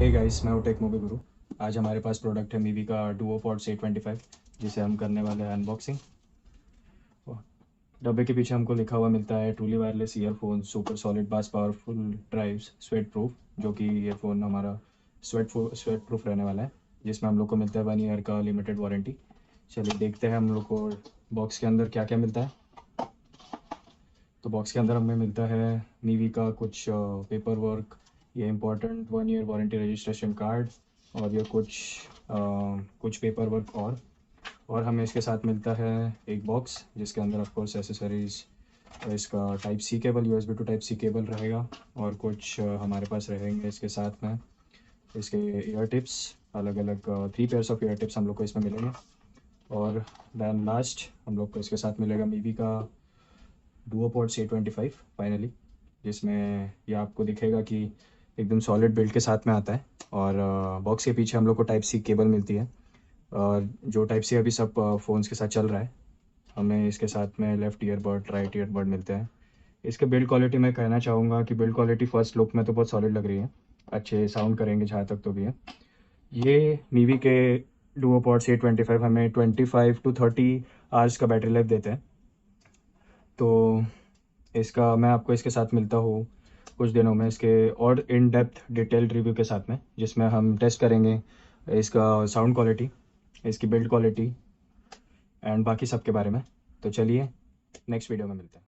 Hey guys, मैं हूँ टेक्मोबी गुरु। आज हमारे पास प्रोडक्ट है मीवी का डुओपॉड्स A25, जिसे हम करने वाले हैं अनबॉक्सिंग। डब्बे के पीछे हमको लिखा हुआ मिलता है truly wireless earphone super solid बास पावरफुल ड्राइव्स स्वेट प्रूफ, जो कि ईयरफोन हमारा स्वेट प्रूफ रहने वाला है, जिसमें हम लोग को मिलता है 1 ईयर का लिमिटेड वारंटी। चलिए देखते हैं हम लोग को बॉक्स के अंदर क्या क्या मिलता है। तो बॉक्स के अंदर हमें मिलता है मीवी का कुछ पेपर वर्क, ये important 1 year warranty registration card, और ये कुछ पेपर वर्क, और हमें इसके साथ मिलता है एक बॉक्स जिसके अंदर ऑफ कोर्स एसेसरीज, इसका type C cable, USB to type C cable रहेगा, और कुछ हमारे पास रहेंगे इसके साथ में इसके ईयर टिप्स, अलग अलग 3 पेयर्स ऑफ ईयर टिप्स हम लोग को इसमें मिलेंगे। और दैन लास्ट हम लोग को इसके साथ मिलेगा मीवी का डुओपॉड्स A25 फाइनली, जिसमें ये आपको दिखेगा कि एकदम सॉलिड बिल्ड के साथ में आता है। और बॉक्स के पीछे हम लोग को टाइप सी केबल मिलती है, और जो टाइप सी अभी सब फ़ोन्स के साथ चल रहा है। हमें इसके साथ में लेफ़्ट ईयरबड, राइट ईयरबड मिलते हैं। इसके बिल्ड क्वालिटी मैं कहना चाहूँगा कि बिल्ड क्वालिटी फ़र्स्ट लुक में तो बहुत सॉलिड लग रही है, अच्छे साउंड करेंगे जहाँ तक तो भी है। ये मीवी के डुओपॉड्स A25 हमें 25 to 30 आवर्स का बैटरी लाइफ देते हैं। तो इसका मैं आपको इसके साथ मिलता हूँ कुछ दिनों में इसके और इन डेप्थ डिटेल्ड रिव्यू के साथ में, जिसमें हम टेस्ट करेंगे इसका साउंड क्वालिटी, इसकी बिल्ड क्वालिटी एंड बाकी सब के बारे में। तो चलिए नेक्स्ट वीडियो में मिलते हैं।